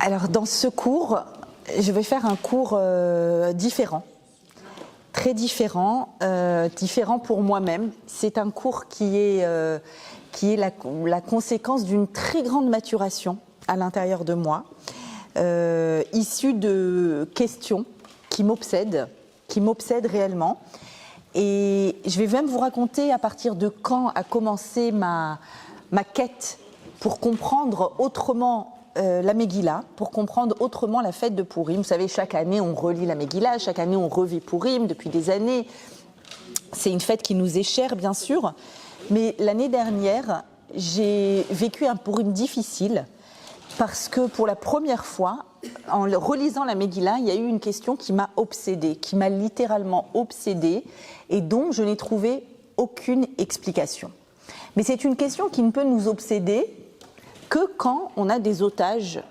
Alors dans ce cours, je vais faire un cours différent, très différent, différent pour moi-même. C'est un cours qui est la conséquence d'une très grande maturation à l'intérieur de moi, issue de questions qui m'obsèdent réellement. Et je vais même vous raconter à partir de quand a commencé ma quête pour comprendre autrement la Megillah, pour comprendre autrement la fête de Pourim. Vous savez, chaque année on relit la Megillah, chaque année on revit Pourim depuis des années. C'est une fête qui nous est chère, bien sûr. Mais l'année dernière, j'ai vécu un Pourim difficile parce que pour la première fois, en relisant la Megillah, il y a eu une question qui m'a obsédée, qui m'a littéralement obsédée et dont je n'ai trouvé aucune explication. Mais c'est une question qui ne peut nous obséder que quand on a des otages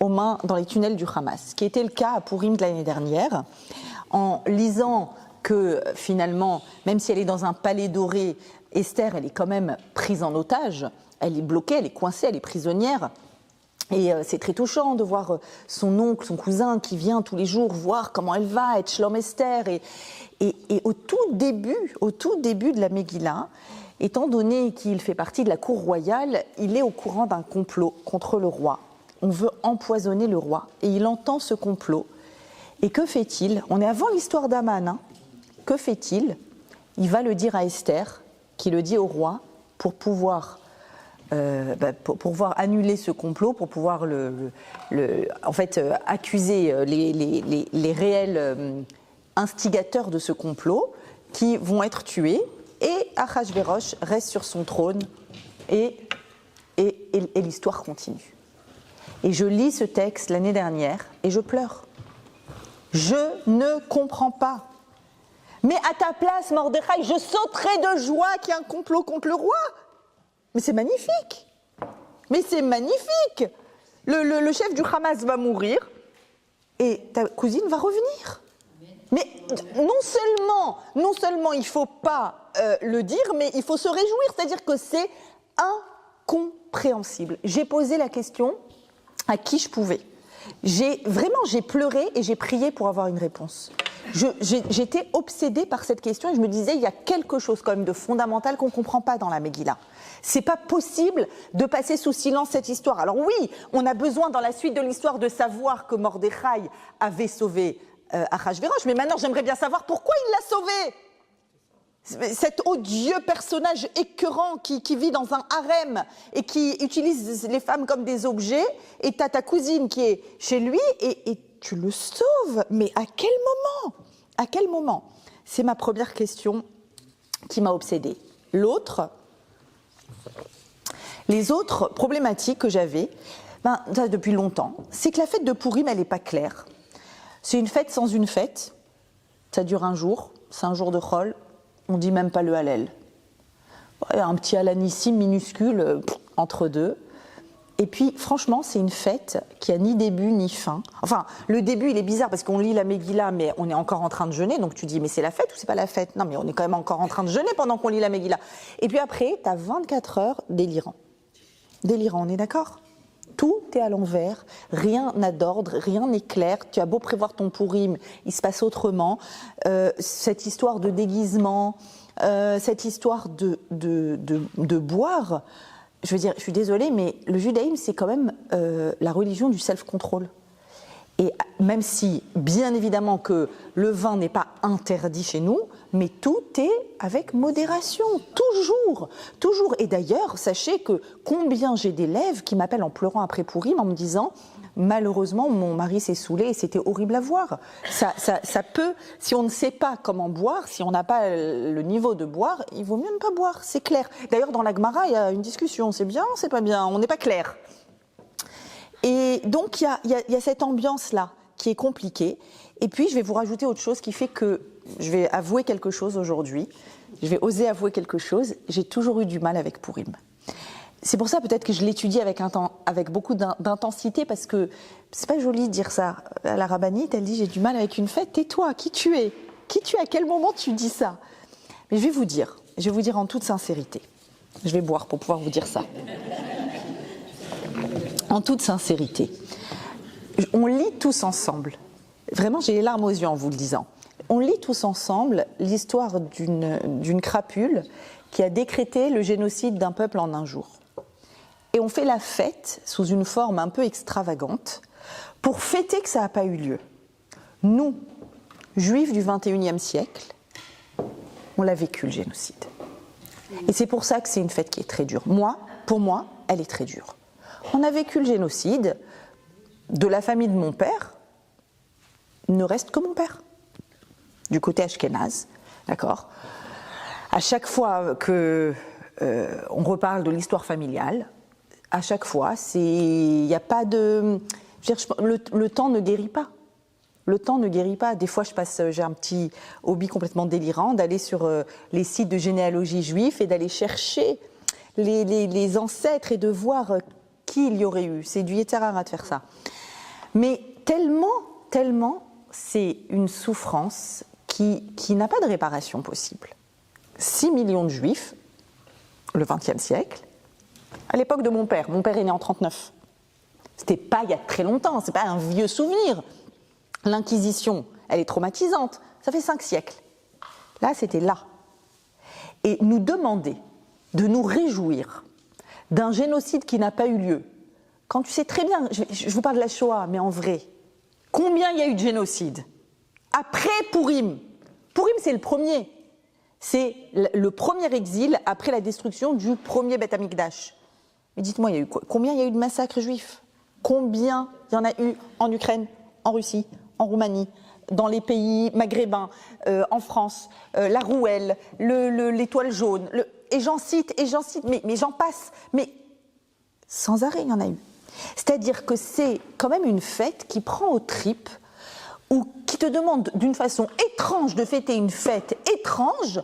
aux mains dans les tunnels du Hamas, ce qui était le cas à Pourim de l'année dernière, en lisant que finalement, même si elle est dans un palais doré, Esther, elle est quand même prise en otage, elle est bloquée, elle est coincée, elle est prisonnière. Et c'est très touchant de voir son oncle, son cousin qui vient tous les jours voir comment elle va, être Shlom Esther. Et au tout début de la Megillah, étant donné qu'il fait partie de la cour royale, il est au courant d'un complot contre le roi. On veut empoisonner le roi et il entend ce complot. Et que fait-il? On est avant l'histoire d'Aman. Hein. Que fait-il? Il va le dire à Esther, qui le dit au roi, pour pouvoir annuler ce complot, pour pouvoir accuser les réels instigateurs de ce complot, qui vont être tués. Et Achashverosh reste sur son trône et l'histoire continue. Et je lis ce texte l'année dernière et je pleure. Je ne comprends pas. Mais à ta place, Mordechai, je sauterais de joie qu'il y ait un complot contre le roi. Mais c'est magnifique. Mais c'est magnifique. Le chef du Hamas va mourir et ta cousine va revenir. Mais non seulement il ne faut pas le dire, mais il faut se réjouir, c'est-à-dire que c'est incompréhensible. J'ai posé la question à qui je pouvais. J'ai pleuré et j'ai prié pour avoir une réponse. J'étais obsédée par cette question et je me disais, il y a quelque chose quand même de fondamental qu'on ne comprend pas dans la Megillah. C'est pas possible de passer sous silence cette histoire. Alors oui, on a besoin dans la suite de l'histoire de savoir que Mordechai avait sauvé Achashverosh, mais maintenant j'aimerais bien savoir pourquoi il l'a sauvé. Cet odieux personnage écœurant qui vit dans un harem et qui utilise les femmes comme des objets, et t'as ta cousine qui est chez lui et tu le sauves. Mais à quel moment? À quel moment? C'est ma première question qui m'a obsédée. Les autres problématiques que j'avais, depuis longtemps, c'est que la fête de Pourim, elle n'est pas claire. C'est une fête sans une fête, ça dure un jour, c'est un jour de Chol, on dit même pas le Hallel. Un petit Halanissim minuscule entre deux. Et puis franchement, c'est une fête qui a ni début ni fin. Enfin, le début il est bizarre parce qu'on lit la Megillah, mais on est encore en train de jeûner, donc tu dis mais c'est la fête ou c'est pas la fête? Non mais on est quand même encore en train de jeûner pendant qu'on lit la Megillah. Et puis après, tu as 24 heures délirant. Délirant, on est d'accord? Tout est à l'envers, rien n'a d'ordre, rien n'est clair. Tu as beau prévoir ton Pourim, il se passe autrement. Cette histoire de déguisement, cette histoire de boire, je veux dire, je suis désolée, mais le judaïsme, c'est quand même la religion du self-control. Et même si, bien évidemment, que le vin n'est pas interdit chez nous, mais tout est avec modération, toujours, toujours. Et d'ailleurs, sachez que combien j'ai d'élèves qui m'appellent en pleurant après Pourim en me disant « Malheureusement, mon mari s'est saoulé et c'était horrible à voir ». Ça peut, si on ne sait pas comment boire, si on n'a pas le niveau de boire, il vaut mieux ne pas boire, c'est clair. D'ailleurs, dans la Gemara, il y a une discussion, c'est bien, c'est pas bien, on n'est pas clair. Et donc, il y a cette ambiance-là qui est compliquée. Et puis, je vais vous rajouter autre chose qui fait que je vais avouer quelque chose aujourd'hui. Je vais oser avouer quelque chose. J'ai toujours eu du mal avec Pourim. C'est pour ça peut-être que je l'étudie avec beaucoup d'intensité, parce que c'est pas joli de dire ça. La rabbinite, elle dit « j'ai du mal avec une fête ». Tais-toi, qui tu es? Qui tu es? À quel moment tu dis ça? Mais je vais vous dire en toute sincérité. Je vais boire pour pouvoir vous dire ça. En toute sincérité. On lit tous ensemble. Vraiment, j'ai les larmes aux yeux en vous le disant. On lit tous ensemble l'histoire d'une crapule qui a décrété le génocide d'un peuple en un jour. Et on fait la fête sous une forme un peu extravagante pour fêter que ça n'a pas eu lieu. Nous, juifs du XXIe siècle, on l'a vécu le génocide. Et c'est pour ça que c'est une fête qui est très dure. Pour moi, elle est très dure. On a vécu le génocide de la famille de mon père, il ne reste que mon père, du côté ashkénaze, d'accord. À chaque fois que on reparle de l'histoire familiale, à chaque fois, il n'y a pas de... Je veux dire, le temps ne guérit pas. Le temps ne guérit pas. Des fois, j'ai un petit hobby complètement délirant d'aller sur les sites de généalogie juifs et d'aller chercher les ancêtres et de voir qui il y aurait eu. C'est du Yetzer Hara de faire ça. Mais tellement, c'est une souffrance qui n'a pas de réparation possible. 6 millions de juifs, le XXe siècle, à l'époque de mon père est né en 1939. C'était pas il y a très longtemps, c'est pas un vieux souvenir. L'Inquisition, elle est traumatisante, ça fait 5 siècles. Là, c'était là. Et nous demander de nous réjouir d'un génocide qui n'a pas eu lieu, quand tu sais très bien, je vous parle de la Shoah, mais en vrai, combien il y a eu de génocides après Pourim? Pourim, c'est le premier. C'est le premier exil après la destruction du premier Beth Amikdash. Mais dites-moi, combien il y a eu de massacres juifs? Combien il y en a eu en Ukraine, en Russie, en Roumanie, dans les pays maghrébins, en France, la Rouelle, l'étoile jaune, et j'en cite, mais j'en passe, mais sans arrêt il y en a eu. C'est-à-dire que c'est quand même une fête qui prend aux tripes ou qui te demande d'une façon étrange de fêter une fête étrange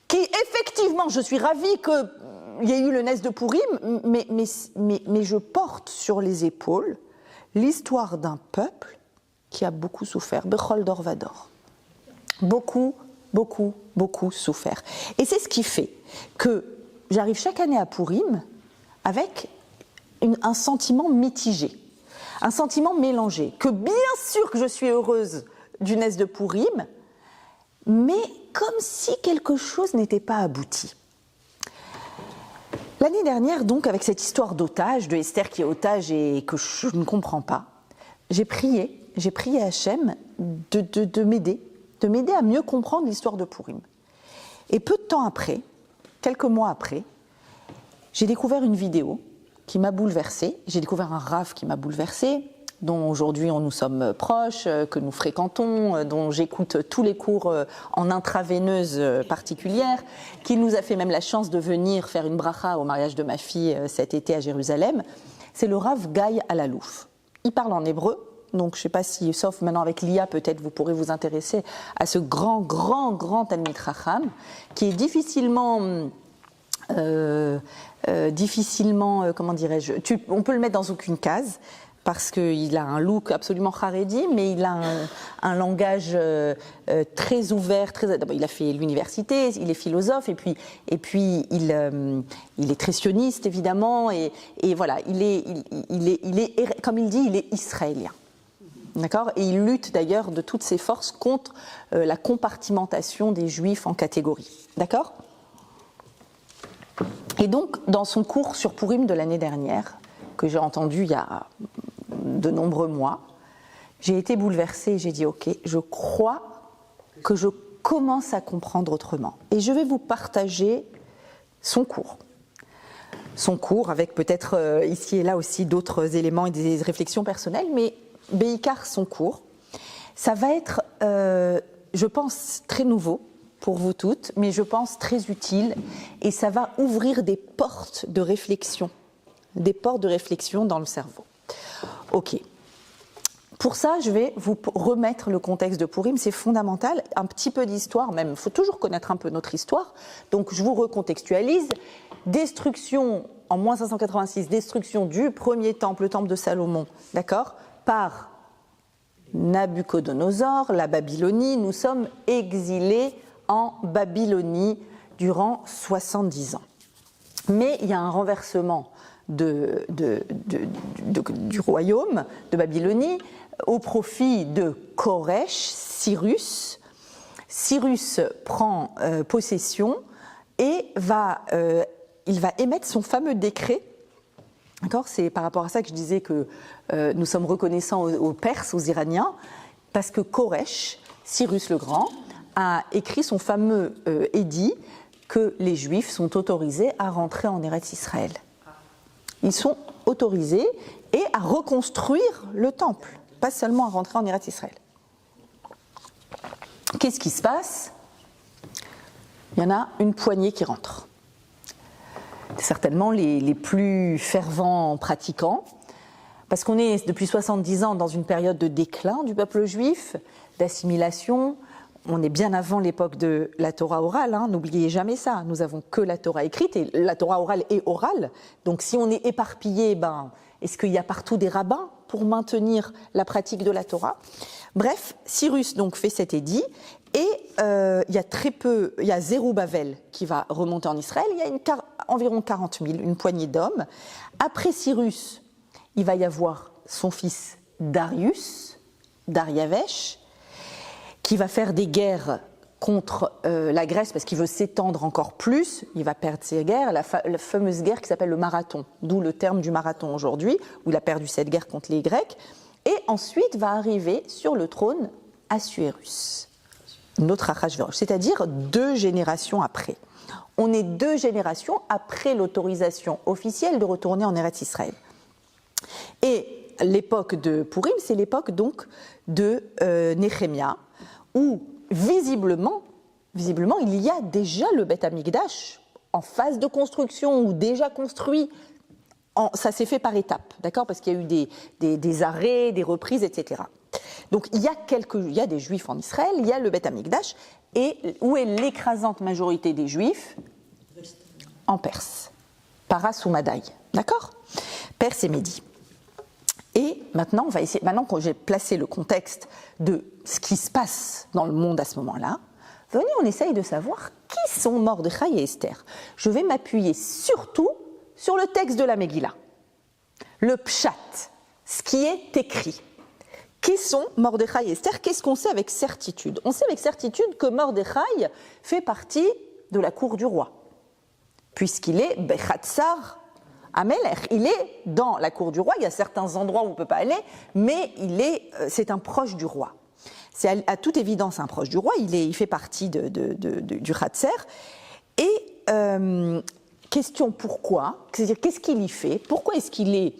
qui, effectivement, je suis ravie qu'il y ait eu le Nes de Pourim, mais je porte sur les épaules l'histoire d'un peuple qui a beaucoup souffert, Bechol Dor Vador. Beaucoup souffert. Et c'est ce qui fait que j'arrive chaque année à Pourim avec un sentiment mitigé, un sentiment mélangé, que bien sûr que je suis heureuse du Nes de Pourim, mais comme si quelque chose n'était pas abouti. L'année dernière, donc, avec cette histoire d'otage, de Esther qui est otage et que je ne comprends pas, j'ai prié à Hachem de m'aider à mieux comprendre l'histoire de Pourim. Et peu de temps après, quelques mois après, j'ai découvert une vidéo qui m'a bouleversée. J'ai découvert un rav qui m'a bouleversée, dont aujourd'hui nous sommes proches, que nous fréquentons, dont j'écoute tous les cours en intraveineuse particulière, qui nous a fait même la chance de venir faire une bracha au mariage de ma fille cet été à Jérusalem. C'est le rav Guy Alalouf. Il parle en hébreu, donc je ne sais pas si, sauf maintenant avec l'IA, peut-être vous pourrez vous intéresser à ce grand Talmid Chacham, qui est difficilement, comment dirais-je, on peut le mettre dans aucune case, parce qu'il a un look absolument haredi, mais il a un langage très ouvert. Il a fait l'université, il est philosophe, et puis il est très sioniste, évidemment, et voilà, il est, comme il dit, il est israélien. D'accord ? Et il lutte d'ailleurs de toutes ses forces contre la compartimentation des juifs en catégories. D'accord ? Et donc, dans son cours sur Pourim de l'année dernière, que j'ai entendu il y a de nombreux mois, j'ai été bouleversée et j'ai dit ok, je crois que je commence à comprendre autrement. Et je vais vous partager son cours. Son cours avec peut-être ici et là aussi d'autres éléments et des réflexions personnelles, mais Beikar son cours. Ça va être, je pense, très nouveau pour vous toutes, mais je pense très utile et ça va ouvrir des portes de réflexion dans le cerveau. Ok. Pour ça, je vais vous remettre le contexte de Pourim, c'est fondamental, un petit peu d'histoire même, il faut toujours connaître un peu notre histoire, donc je vous recontextualise. Destruction, en moins 586, destruction du premier temple, le temple de Salomon, d'accord, par Nabuchodonosor, la Babylonie, nous sommes exilés en Babylonie durant 70 ans. Mais il y a un renversement du royaume de Babylonie au profit de Koresh, Cyrus. Cyrus prend possession et il va émettre son fameux décret. D'accord ? C'est par rapport à ça que je disais que nous sommes reconnaissants aux Perses, aux Iraniens, parce que Koresh, Cyrus le Grand, a écrit son fameux édit que les Juifs sont autorisés à rentrer en Eretz Israël. Ils sont autorisés et à reconstruire le temple, pas seulement à rentrer en Eretz Israël. Qu'est-ce qui se passe ? Il y en a une poignée qui rentrent. Certainement les plus fervents pratiquants, parce qu'on est depuis 70 ans dans une période de déclin du peuple juif, d'assimilation. On est bien avant l'époque de la Torah orale, n'oubliez jamais ça. Nous avons que la Torah écrite et la Torah orale est orale. Donc si on est éparpillé, est-ce qu'il y a partout des rabbins pour maintenir la pratique de la Torah ? Bref, Cyrus donc fait cet édit et il y a Zerubbabel qui va remonter en Israël. Il y a environ 40 000, une poignée d'hommes. Après Cyrus, il va y avoir son fils Darius, Dariavesh, qui va faire des guerres contre la Grèce parce qu'il veut s'étendre encore plus. Il va perdre ses guerres, la fameuse guerre qui s'appelle le marathon, d'où le terme du marathon aujourd'hui, où il a perdu cette guerre contre les Grecs. Et ensuite va arriver sur le trône Assuérus, notre Achashverosh, c'est-à-dire 2 générations après. On est 2 générations après l'autorisation officielle de retourner en Eretz Israël. Et l'époque de Pourim, c'est l'époque donc de Néhémia, où visiblement, il y a déjà le Beth Amikdash en phase de construction ou déjà construit. Ça s'est fait par étapes, d'accord ? Parce qu'il y a eu des arrêts, des reprises, etc. Donc il y a des Juifs en Israël, il y a le Beth Amikdash, et où est l'écrasante majorité des Juifs ? En Perse, Paras ou Madaï, d'accord ? Perse et Médie. Et maintenant, maintenant que j'ai placé le contexte de ce qui se passe dans le monde à ce moment-là, venez, on essaye de savoir qui sont Mordechai et Esther. Je vais m'appuyer surtout sur le texte de la Megillah, le Pshat, ce qui est écrit. Qui sont Mordechai et Esther ? Qu'est-ce qu'on sait avec certitude ? On sait avec certitude que Mordechai fait partie de la cour du roi, puisqu'il est Bechatzar Amelech, il est dans la cour du roi. Il y a certains endroits où on ne peut pas aller, mais c'est un proche du roi. C'est à toute évidence un proche du roi. Il fait partie du Khatser. Et question pourquoi ? C'est-à-dire qu'est-ce qu'il y fait ? Pourquoi est-ce qu'il est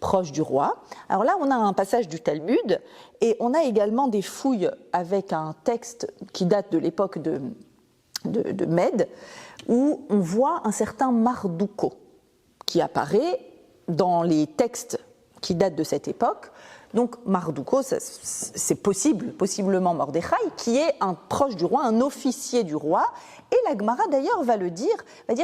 proche du roi ? Alors là, on a un passage du Talmud et on a également des fouilles avec un texte qui date de l'époque de Mède, où on voit un certain Mardouko qui apparaît dans les textes qui datent de cette époque. Donc Mardouko, c'est possiblement Mordechai, qui est un proche du roi, un officier du roi. Et la Gemara d'ailleurs va dire,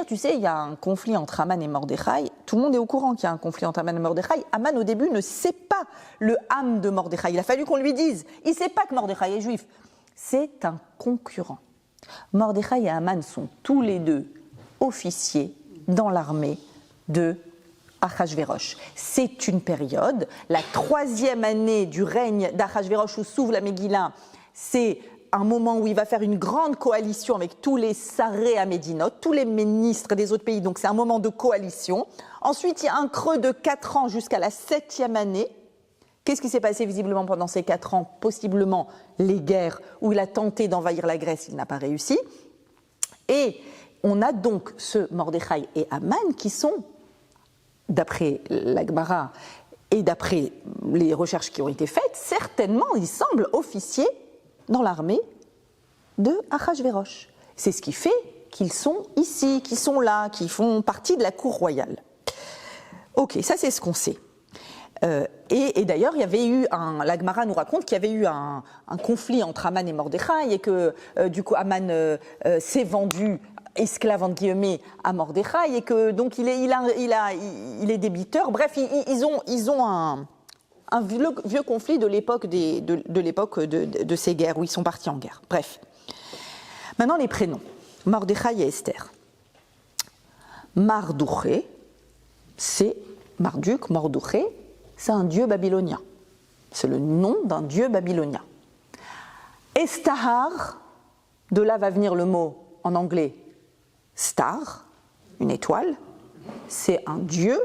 tu sais, il y a un conflit entre Aman et Mordechai. Tout le monde est au courant qu'il y a un conflit entre Aman et Mordechai. Aman au début ne sait pas le âme de Mordechai. Il a fallu qu'on lui dise. Il ne sait pas que Mordechai est juif. C'est un concurrent. Mordechai et Aman sont tous les deux officiers dans l'armée de Achashverosh. C'est une période, la 3e année du règne d'Achashverosh où s'ouvre la Megillah, c'est un moment où il va faire une grande coalition avec tous les sarés à Médinote, tous les ministres des autres pays, donc c'est un moment de coalition. Ensuite, il y a un creux de 4 ans jusqu'à la 7e année. Qu'est-ce qui s'est passé visiblement pendant ces 4 ans ? Possiblement les guerres où il a tenté d'envahir la Grèce, il n'a pas réussi. Et on a donc ce Mordechai et Aman qui sont, d'après la Gemara et d'après les recherches qui ont été faites, certainement, ils semblent officiers dans l'armée de Achashverosh. C'est ce qui fait qu'ils sont ici, qu'ils sont là, qu'ils font partie de la cour royale. Ok, ça c'est ce qu'on sait. Et d'ailleurs, il y avait eu la Gemara nous raconte qu'il y avait eu un conflit entre Aman et Mordechai et que du coup Aman s'est vendu esclave entre guillemets à Mordechai et que donc il est débiteur. Bref, ils ont un vieux conflit de l'époque de ces guerres où ils sont partis en guerre. Bref. Maintenant les prénoms. Mordechai et Esther. Mardouché, c'est Marduk, Mordouché, c'est un dieu babylonien. C'est le nom d'un dieu babylonien. Estahar, de là va venir le mot en anglais star, une étoile, c'est un dieu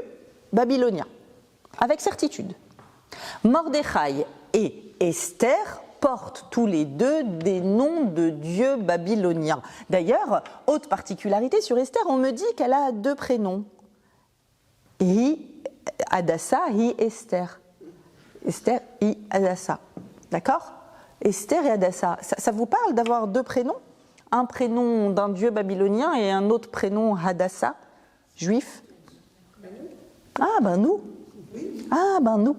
babylonien, avec certitude. Mordechai et Esther portent tous les deux des noms de dieux babyloniens. D'ailleurs, haute particularité sur Esther, on me dit qu'elle a 2 prénoms. Hi Hadassah, Hi Esther. Esther, Hi Hadassah. D'accord ? Esther et Hadassah. Ça vous parle d'avoir 2 prénoms ? Un prénom d'un dieu babylonien et un autre prénom Hadassah, juif ? Ah ben nous. Ah ben nous.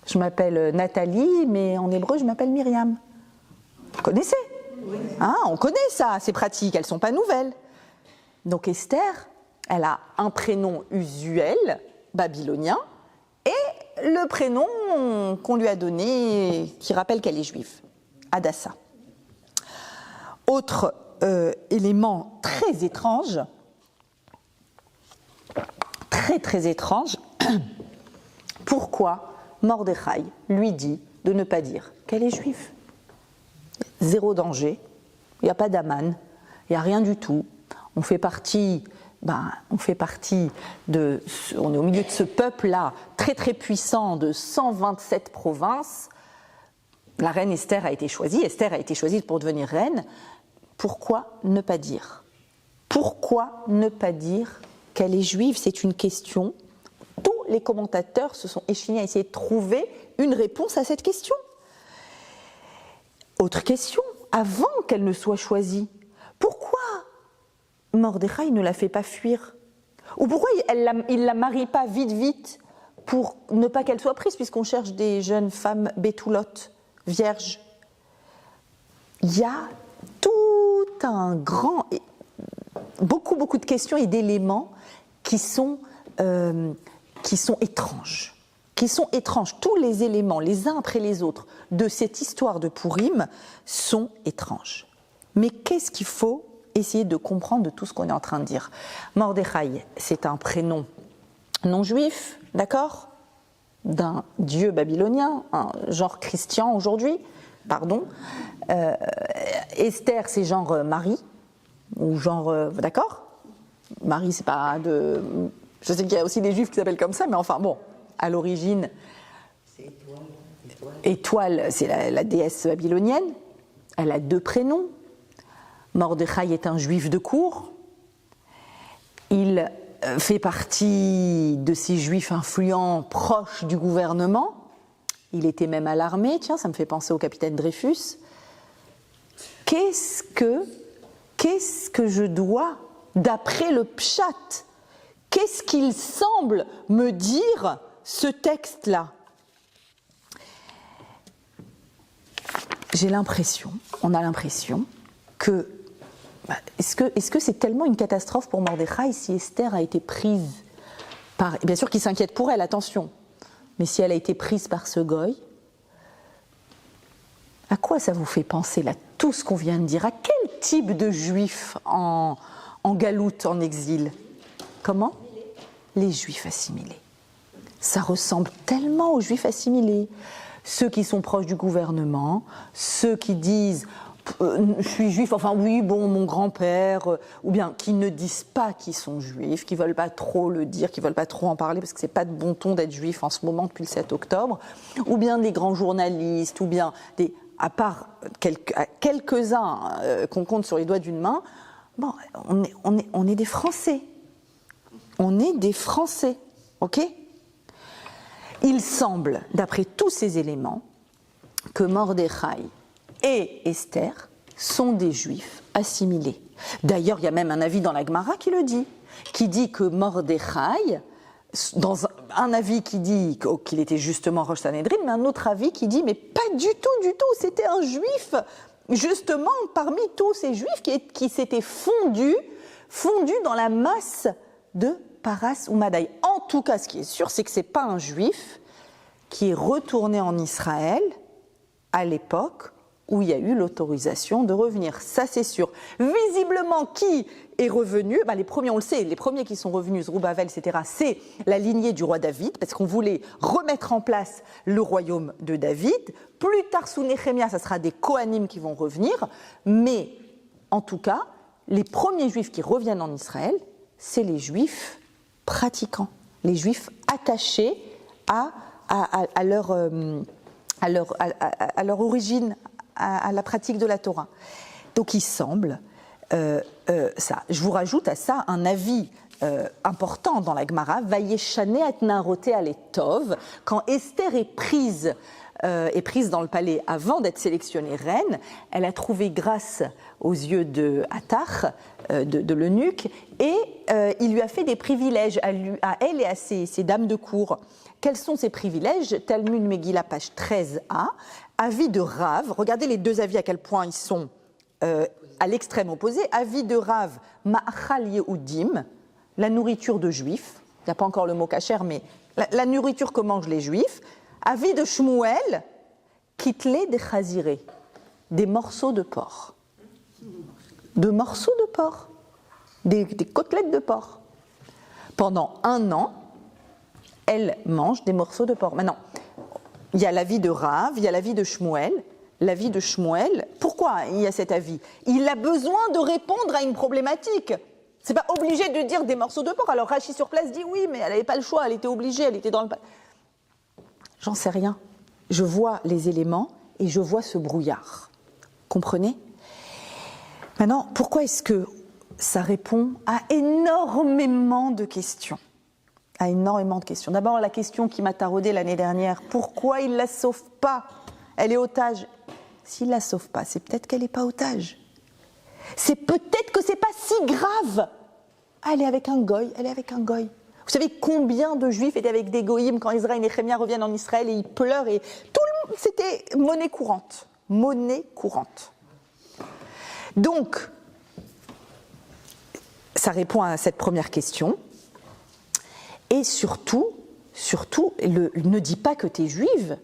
Je m'appelle Nathalie, mais en hébreu, je m'appelle Myriam. Vous connaissez ? Ah, on connaît ça, c'est pratique, elles ne sont pas nouvelles. Donc Esther, elle a un prénom usuel, babylonien, et le prénom qu'on lui a donné, qui rappelle qu'elle est juive, Hadassah. Autre élément très étrange, très étrange, pourquoi Mordechai lui dit de ne pas dire qu'elle est juive. Zéro danger, il n'y a pas d'Aman, il n'y a rien du tout. On fait partie on est au milieu de ce peuple-là, très puissant, de 127 provinces. La reine Esther a été choisie pour devenir reine. Pourquoi ne pas dire ? Pourquoi ne pas dire qu'elle est juive ? C'est une question. Tous les commentateurs se sont échinés à essayer de trouver une réponse à cette question. Autre question, avant qu'elle ne soit choisie, pourquoi Mordechai ne la fait pas fuir ? Ou pourquoi il ne la marie pas vite pour ne pas qu'elle soit prise, puisqu'on cherche des jeunes femmes bétoulottes, vierges ? Il y a tout un grand... beaucoup de questions et d'éléments qui sont étranges. Tous les éléments, les uns après les autres, de cette histoire de Pourim sont étranges. Mais qu'est-ce qu'il faut essayer de comprendre de tout ce qu'on est en train de dire ? Mordechai, c'est un prénom non juif, d'accord ? D'un dieu babylonien, un genre chrétien aujourd'hui, pardon. Esther, c'est genre Marie, ou genre, d'accord ? Marie, c'est pas de... Je sais qu'il y a aussi des juifs qui s'appellent comme ça, mais enfin bon, à l'origine, Étoile, c'est la déesse babylonienne. Elle a 2 prénoms. Mordechai est un juif de cour. Il fait partie de ces juifs influents proches du gouvernement. Il était même à l'armée. Tiens, ça me fait penser au capitaine Dreyfus. Qu'est-ce que je dois, d'après le pshat, qu'est-ce qu'il semble me dire ce texte-là ? On a l'impression que, est-ce que c'est tellement une catastrophe pour Mordechai si Esther a été prise par, bien sûr qu'il s'inquiète pour elle, attention, mais si elle a été prise par ce goy, à quoi ça vous fait penser là, tout ce qu'on vient de dire ? À quel type de juif en galoute, en exil ? Comment ? Les juifs assimilés. Ça ressemble tellement aux juifs assimilés. Ceux qui sont proches du gouvernement, ceux qui disent je suis juif, enfin oui, bon, mon grand-père, ou bien qui ne disent pas qu'ils sont juifs, qui ne veulent pas trop le dire, qui ne veulent pas trop en parler parce que ce n'est pas de bon ton d'être juif en ce moment depuis le 7 octobre, ou bien des grands journalistes, ou bien à part quelques-uns qu'on compte sur les doigts d'une main, bon, on est des Français. On est des Français, ok ? Il semble, d'après tous ces éléments, que Mordechai et Esther sont des juifs assimilés. D'ailleurs, il y a même un avis dans la Gemara qui le dit, qui dit que Mordechai, dans un avis qui dit qu'il était justement Rosh Sanhedrin, mais un autre avis qui dit mais pas du tout, c'était un juif, justement parmi tous ces juifs qui s'étaient fondus dans la masse de Paras ou Madaï. En tout cas, ce qui est sûr, c'est que ce n'est pas un juif qui est retourné en Israël à l'époque où il y a eu l'autorisation de revenir, ça c'est sûr. Visiblement, qui est revenu? Les premiers, on le sait, les premiers qui sont revenus, Zerubbabel, etc., c'est la lignée du roi David, parce qu'on voulait remettre en place le royaume de David. Plus tard, sous Néhémia, ça sera des Kohanim qui vont revenir, mais en tout cas, les premiers juifs qui reviennent en Israël, c'est les juifs pratiquants, les juifs attachés à leur origine, à la pratique de la Torah. Donc il semble ça. Je vous rajoute à ça un avis important dans la Gemara, Vayeshane et Naroté Aletov, quand Esther est prise dans le palais avant d'être sélectionnée reine, elle a trouvé grâce aux yeux de Hattar, de l'eunuque, et il lui a fait des privilèges à elle et à ses dames de cour. Quels sont ces privilèges? Talmud Megillah, page 13a, avis de Rav, regardez les deux avis à quel point ils sont à l'extrême opposé. Avis de Rav, Ma'achal Yehudim, la nourriture de juifs, il n'y a pas encore le mot kasher, mais la nourriture que mangent les juifs. Avis de Shmuel, Kitlé de Chaziré, des morceaux de porc. De morceaux de porc, des côtelettes de porc. Pendant 1 an, elle mange des morceaux de porc. Maintenant, il y a l'avis de Rav, il y a l'avis de Shmuel. L'avis de Shmuel, pourquoi il y a cet avis? Il a besoin de répondre à une problématique. C'est pas obligé de dire des morceaux de porc. Alors Rachi sur place dit oui, mais elle n'avait pas le choix, elle était obligée, elle était dans le... J'en sais rien. Je vois les éléments et je vois ce brouillard. Comprenez? Maintenant, pourquoi est-ce que ça répond à énormément de questions? À énormément de questions. D'abord, la question qui m'a taraudée l'année dernière, pourquoi il ne la sauve pas? Elle est otage. S'il ne la sauve pas, c'est peut-être qu'elle n'est pas otage. C'est peut-être que ce n'est pas si grave. Ah, elle est avec un goy, elle est avec un goy. Vous savez combien de juifs étaient avec des goïms quand Israël et Néhémia reviennent en Israël et ils pleurent et tout le monde, c'était monnaie courante. Monnaie courante. Donc, ça répond à cette première question. Et surtout, ne dis pas que tu es juive.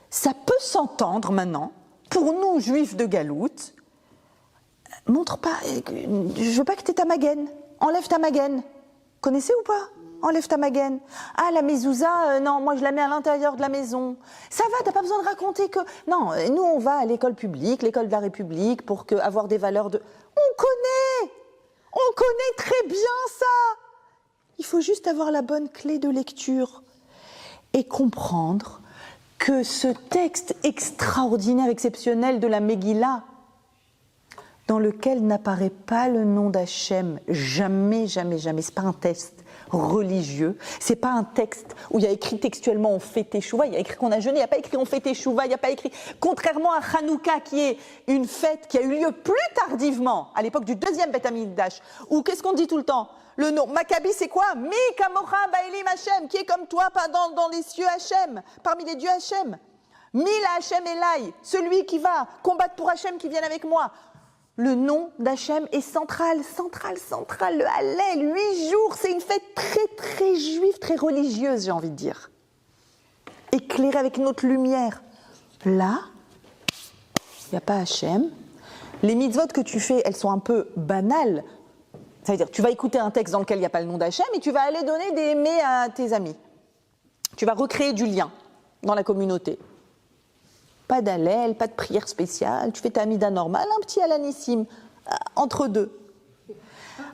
Ça peut s'entendre maintenant, pour nous juifs de Galoute, montre pas, je veux pas que tu aies ta magaine, enlève ta magaine. Connaissez ou pas? Enlève ta magaine. Ah, la mezouza, non, moi je la mets à l'intérieur de la maison. Ça va, t'as pas besoin de raconter que... Non, nous on va à l'école publique, l'école de la République, pour avoir des valeurs de... On connaît très bien ça. Il faut juste avoir la bonne clé de lecture et comprendre que ce texte extraordinaire, exceptionnel de la Megillah, dans lequel n'apparaît pas le nom d'Hachem, jamais, jamais, jamais, c'est pas un texte religieux, c'est pas un texte où il y a écrit textuellement on fait teshuva, il y a écrit qu'on a jeûné, il n'y a pas écrit on fait teshuva, il n'y a pas écrit, contrairement à Hanouka qui est une fête qui a eu lieu plus tardivement, à l'époque du deuxième Beth Amikdash, où qu'est-ce qu'on dit tout le temps? Le nom, Maccabi c'est quoi? Mi kamocha ba'ilim Hachem, qui est comme toi dans les cieux Hachem, parmi les dieux Hachem. Mi la Hachem Elai, celui qui va combattre pour Hachem qui vient avec moi. Le nom d'Hachem est central, le Hallel, 8 jours, c'est une fête très, très juive, très religieuse, j'ai envie de dire. Éclairée avec notre lumière. Là, il n'y a pas Hachem. Les mitzvot que tu fais, elles sont un peu banales. C'est-à-dire, tu vas écouter un texte dans lequel il n'y a pas le nom d'Hachem et tu vas aller donner des aimés à tes amis. Tu vas recréer du lien dans la communauté. Pas d'allèle, pas de prière spéciale, tu fais ta amida normale, un petit alanissim, entre deux.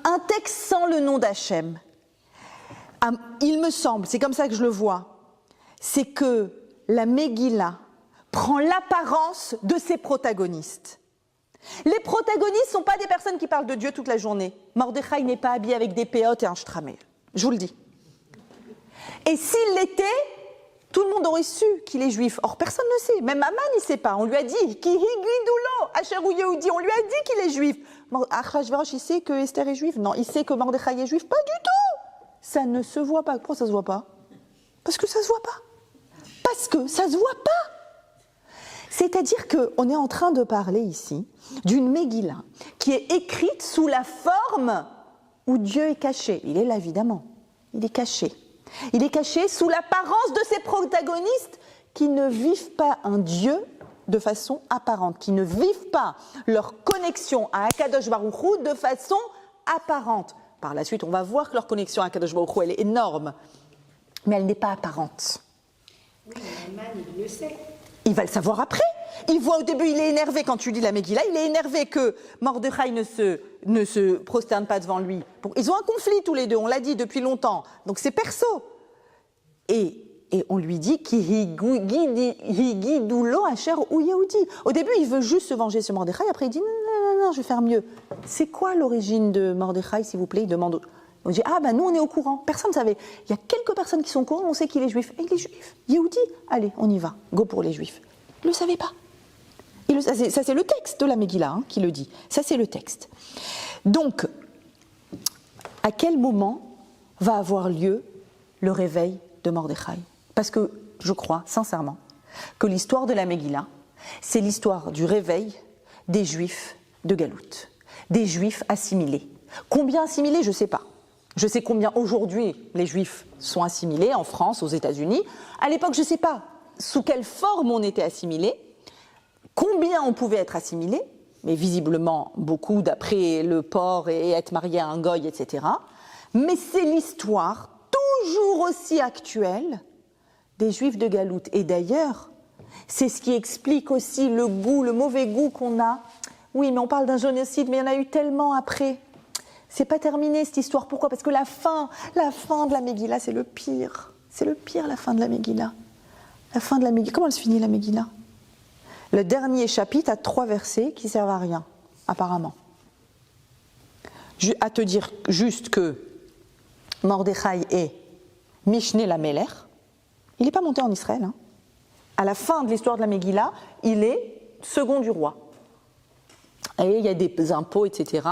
Un texte sans le nom d'Hachem, il me semble, c'est comme ça que je le vois, c'est que la Megillah prend l'apparence de ses protagonistes. Les protagonistes ne sont pas des personnes qui parlent de Dieu toute la journée. Mordechai n'est pas habillé avec des péotes et un shtramel, je vous le dis. Et s'il l'était, tout le monde aurait su qu'il est juif. Or, personne ne sait. Même Aman, il ne sait pas. On lui a dit, Ki higuidulo, Asherou Yehudi, on lui a dit qu'il est juif. Achashverosh, il sait que Esther est juive? Non. Il sait que Mordechai est juif? Pas du tout. Ça ne se voit pas. Pourquoi ça ne se voit pas? Parce que ça ne se voit pas. Parce que ça ne se voit pas. C'est-à-dire qu'on est en train de parler ici d'une Megillah qui est écrite sous la forme où Dieu est caché. Il est là, évidemment. Il est caché. Il est caché sous l'apparence de ses protagonistes qui ne vivent pas un Dieu de façon apparente, qui ne vivent pas leur connexion à Akadosh Baruch Hu de façon apparente. Par la suite, on va voir que leur connexion à Akadosh Baruch Hu, elle est énorme, mais elle n'est pas apparente. Oui, mais Haman, il le sait. Il va le savoir après. Il voit au début, il est énervé quand tu lis la Megillah, il est énervé que Mordechai ne se prosterne pas devant lui. Ils ont un conflit tous les deux, on l'a dit depuis longtemps, donc c'est perso. Et on lui dit Higidoulo Asher ou Yehudi. Au début, il veut juste se venger sur Mordechai, après il dit non, je vais faire mieux. C'est quoi l'origine de Mordechai, s'il vous plaît? Il demande. On dit nous on est au courant. Personne ne savait. Il y a quelques personnes qui sont au courant, on sait qu'il est juif. Et il est juif. Yehudi, allez, on y va. Go pour les juifs. Il ne le savait pas. Ça c'est le texte de la Megillah qui le dit. Ça c'est le texte. Donc, à quel moment va avoir lieu le réveil de Mordechai? Parce que je crois sincèrement que l'histoire de la Megillah, c'est l'histoire du réveil des Juifs de Galout, des Juifs assimilés. Combien assimilés, je ne sais pas. Je sais combien aujourd'hui les Juifs sont assimilés en France, aux États-Unis. À l'époque, je ne sais pas sous quelle forme on était assimilés, combien on pouvait être assimilés, mais visiblement beaucoup d'après le port et être marié à un goy, etc. Mais c'est l'histoire toujours aussi actuelle des Juifs de Galout. Et d'ailleurs, c'est ce qui explique aussi le mauvais goût qu'on a. Oui, mais on parle d'un génocide, mais il y en a eu tellement après. C'est pas terminé cette histoire. Pourquoi? Parce que la fin de la Megillah, c'est le pire. C'est le pire, la fin de la Megillah. La fin de la Megillah. Comment elle se finit, la Megillah? Le dernier chapitre a 3 versets qui servent à rien, apparemment. À te dire juste que Mordechai est Mishneh Lamelech. Il n'est pas monté en Israël. À la fin de l'histoire de la Megillah, il est second du roi. Et il y a des impôts, etc.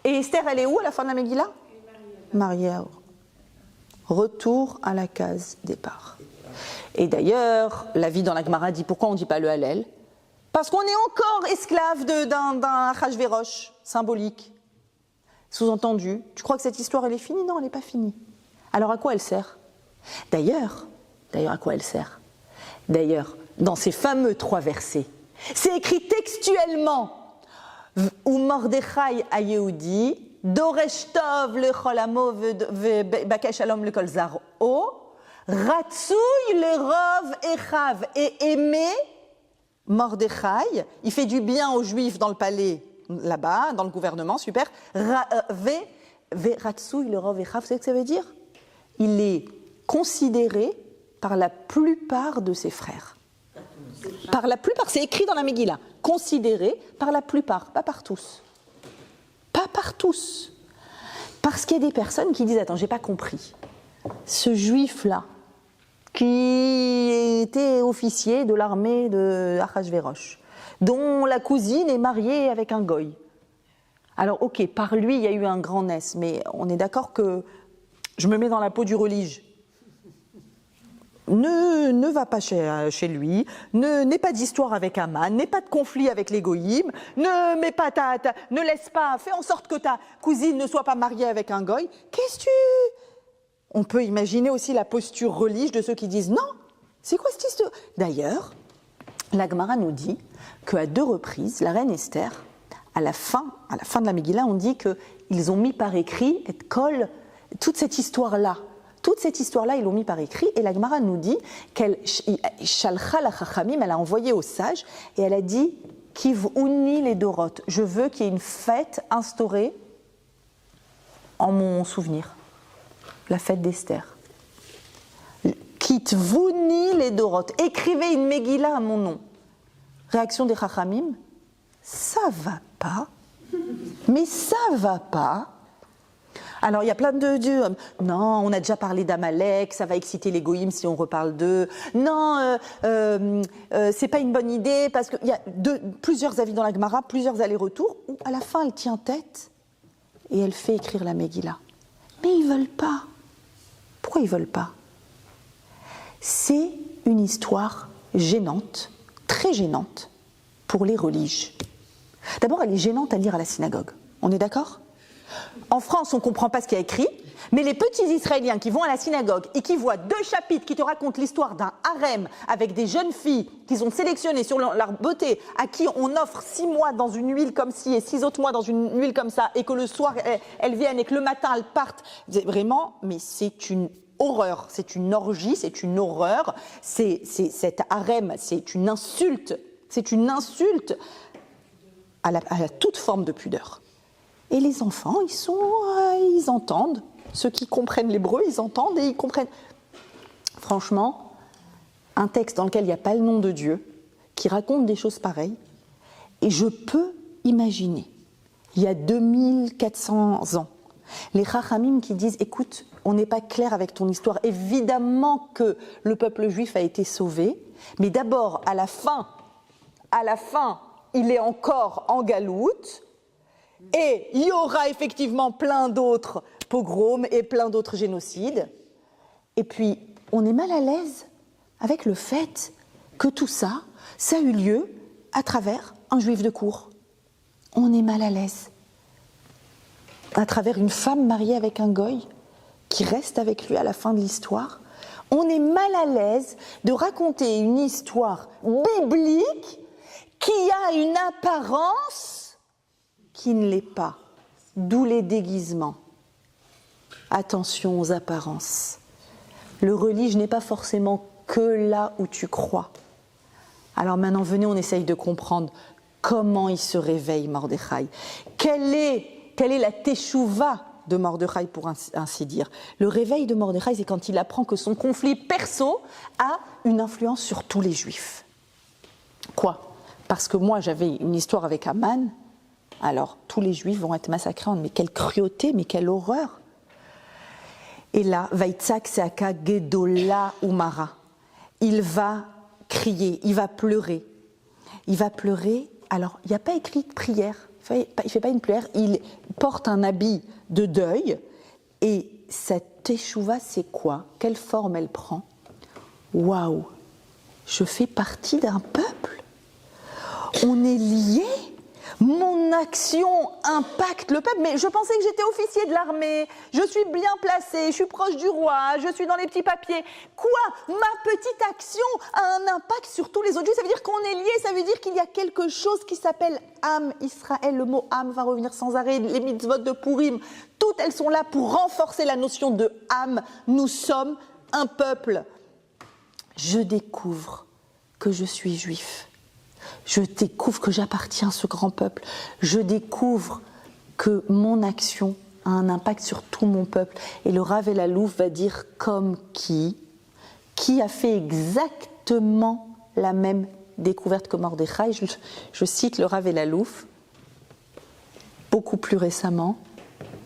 Et Esther, elle est où à la fin de la Megillah? Mariée. Retour à la case départ. Et d'ailleurs, la vie dans la Gemara dit pourquoi on ne dit pas le Hallel? Parce qu'on est encore esclave d'un Achashvérosh symbolique. Sous-entendu, tu crois que cette histoire elle est finie? Non, elle n'est pas finie. Alors à quoi elle sert? D'ailleurs, à quoi elle sert? D'ailleurs, dans ces fameux 3 versets, c'est écrit textuellement où Mordechai a Yehudi, Doresh Tov le Cholamo Bakesh Shalom le Kol Zaro, Ratsouy le Rov Echav, et aimer Mordechai, il fait du bien aux Juifs dans le palais, là-bas, dans le gouvernement, super. Ratsouy le Rov Echav, vous savez ce que ça veut dire? Il est considéré par la plupart de ses frères. Par la plupart, c'est écrit dans la Megillah. Considéré par la plupart, pas par tous. Pas par tous. Parce qu'il y a des personnes qui disent, attends, j'ai pas compris. Ce juif-là, qui était officier de l'armée de Achashvérosh, dont la cousine est mariée avec un goy. Alors, ok, par lui, il y a eu un grand Ness, mais on est d'accord que je me mets dans la peau du religieux. Ne va pas chez lui, n'aie pas d'histoire avec Haman, n'aie pas de conflit avec les goïms, ne laisse pas, fais en sorte que ta cousine ne soit pas mariée avec un goy. On peut imaginer aussi la posture religieuse de ceux qui disent non, c'est quoi cette histoire? D'ailleurs, la Gemara nous dit qu'à 2 reprises, la reine Esther, à la fin de la Megillah, on dit qu'ils ont mis par écrit et colle toute cette histoire-là. Toute cette histoire-là, ils l'ont mis par écrit, et la Gemara nous dit qu'elle shalcha la chachamim, elle a envoyé aux sages, et elle a dit Kiv'uni les Doroth, je veux qu'il y ait une fête instaurée en mon souvenir, la fête d'Esther. Kitvuni les Doroth, écrivez une Megillah à mon nom. Réaction des chachamim, ça va pas, mais ça va pas. Alors, il y a plein de dieux. Non, on a déjà parlé d'Amalek, ça va exciter les goïms si on reparle d'eux. Non, c'est pas une bonne idée, parce qu'il y a plusieurs avis dans la Gemara, plusieurs allers-retours, où à la fin, elle tient tête et elle fait écrire la Megillah. Mais ils veulent pas. Pourquoi ils veulent pas? C'est une histoire gênante, très gênante, pour les religieux. D'abord, elle est gênante à lire à la synagogue. On est d'accord? En France, on ne comprend pas ce qu'il y a écrit, mais les petits Israéliens qui vont à la synagogue et qui voient 2 chapitres qui te racontent l'histoire d'un harem avec des jeunes filles qu'ils ont sélectionnées sur leur beauté, à qui on offre 6 mois dans une huile comme ci et 6 autres mois dans une huile comme ça, et que le soir elles viennent et que le matin elles partent, vraiment, mais c'est une horreur, c'est une orgie, c'est une horreur, cet harem, c'est une insulte à toute forme de pudeur. Et les enfants, ils entendent. Ceux qui comprennent l'hébreu, ils entendent et ils comprennent. Franchement, un texte dans lequel il n'y a pas le nom de Dieu, qui raconte des choses pareilles, et je peux imaginer, il y a 2400 ans, les Chachamim qui disent, écoute, on n'est pas clair avec ton histoire. Évidemment que le peuple juif a été sauvé, mais d'abord, à la fin, il est encore en galoute, et il y aura effectivement plein d'autres pogroms et plein d'autres génocides. Et puis, on est mal à l'aise avec le fait que tout ça, ça a eu lieu à travers un juif de cour. On est mal à l'aise. À travers une femme mariée avec un goy qui reste avec lui à la fin de l'histoire. On est mal à l'aise de raconter une histoire biblique qui a une apparence qui ne l'est pas. D'où les déguisements. Attention aux apparences. Le religieux n'est pas forcément que là où tu crois. Alors maintenant, venez, on essaye de comprendre comment il se réveille, Mordechai. Quelle est la teshuva de Mordechai, pour ainsi dire. Le réveil de Mordechai, c'est quand il apprend que son conflit perso a une influence sur tous les Juifs. Quoi ? Parce que moi, j'avais une histoire avec Aman, alors tous les Juifs vont être massacrés. Mais quelle cruauté, mais quelle horreur ! Et là, Vaitzak Seaka Gedola Umara. Il va crier, il va pleurer. Il va pleurer, alors il n'y a pas écrit de prière. Il ne fait pas une prière, il porte un habit de deuil. Et cette teshuva, c'est quoi ? Quelle forme elle prend ? Waouh, je fais partie d'un peuple. On est liés. Mon action impacte le peuple. Mais je pensais que j'étais officier de l'armée. Je suis bien placée, je suis proche du roi, je suis dans les petits papiers. Quoi ? Ma petite action a un impact sur tous les autres Juifs. Ça veut dire qu'on est liés, ça veut dire qu'il y a quelque chose qui s'appelle Am Israël. Le mot Am va revenir sans arrêt. Les mitzvot de Purim, toutes elles sont là pour renforcer la notion de Am. Nous sommes un peuple. Je découvre que je suis juif. Je découvre que j'appartiens à ce grand peuple. Je découvre que mon action a un impact sur tout mon peuple. Et le Rav Elalouf va dire comme qui a fait exactement la même découverte que Mordechai. Je cite le Rav Elalouf, beaucoup plus récemment,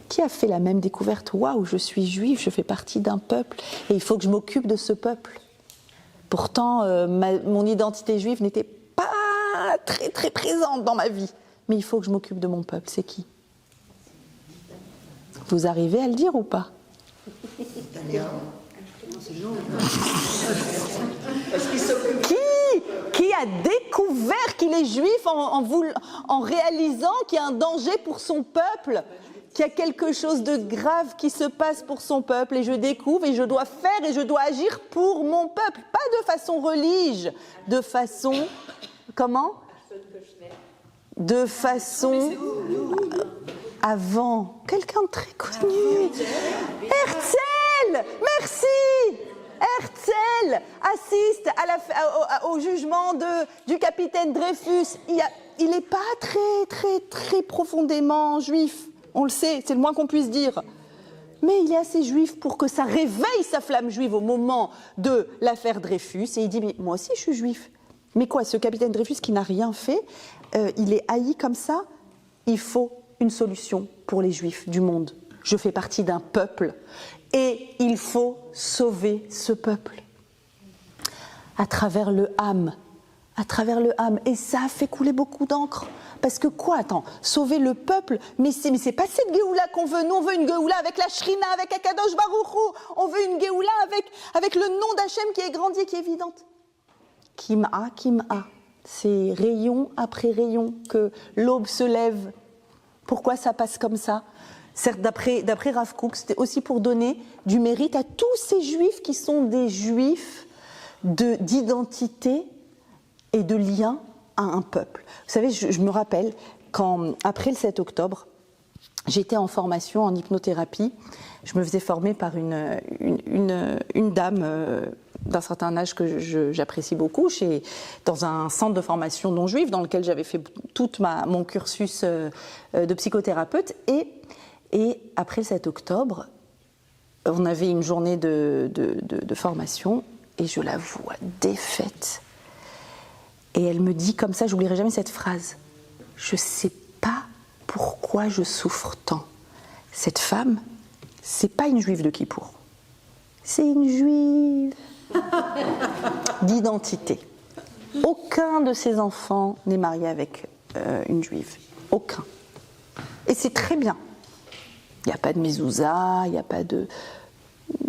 qui a fait la même découverte. Waouh, je suis juif, je fais partie d'un peuple et il faut que je m'occupe de ce peuple. Pourtant, mon identité juive n'était pas très très présente dans ma vie. Mais il faut que je m'occupe de mon peuple. C'est qui ? Vous arrivez à le dire ou pas ? Qui a découvert qu'il est juif en réalisant qu'il y a un danger pour son peuple, qu'il y a quelque chose de grave qui se passe pour son peuple, et je découvre et je dois faire et je dois agir pour mon peuple, pas de façon religieuse, de façon... Comment ? De façon... Avant, quelqu'un de très connu. Herzl, merci. Herzl assiste au jugement du capitaine Dreyfus. Il n'est pas très profondément juif. On le sait, c'est le moins qu'on puisse dire. Mais il est assez juif pour que ça réveille sa flamme juive au moment de l'affaire Dreyfus. Et il dit, mais moi aussi je suis juif. Mais quoi, ce capitaine Dreyfus qui n'a rien fait, il est haï comme ça. Il faut une solution pour les juifs du monde. Je fais partie d'un peuple et il faut sauver ce peuple. À travers le Ham. Et ça a fait couler beaucoup d'encre. Parce que quoi, attends, sauver le peuple, mais c'est pas cette Géoula qu'on veut. Nous, on veut une Géoula avec la Shrina, avec Akadosh Baruch Hu. On veut une Géoula avec le nom d'Hachem qui est grandi, qui est évidente. Kim'a. C'est rayon après rayon que l'aube se lève. Pourquoi ça passe comme ça ? Certes, d'après Rav Kook, c'était aussi pour donner du mérite à tous ces juifs qui sont des juifs d'identité et de lien à un peuple. Vous savez, je me rappelle, après le 7 octobre, j'étais en formation en hypnothérapie. Je me faisais former par une dame d'un certain âge que j'apprécie beaucoup, dans un centre de formation non juif dans lequel j'avais fait tout mon cursus de psychothérapeute. Et après le 7 octobre, on avait une journée de formation et je la vois défaite. Et elle me dit comme ça, j'oublierai jamais cette phrase, « Je ne sais pas pourquoi je souffre tant. Cette femme, c'est pas une juive de Kippour, c'est une juive d'identité. Aucun de ses enfants n'est marié avec une juive, aucun. Et c'est très bien. Il n'y a pas de mezouza, il n'y a pas de...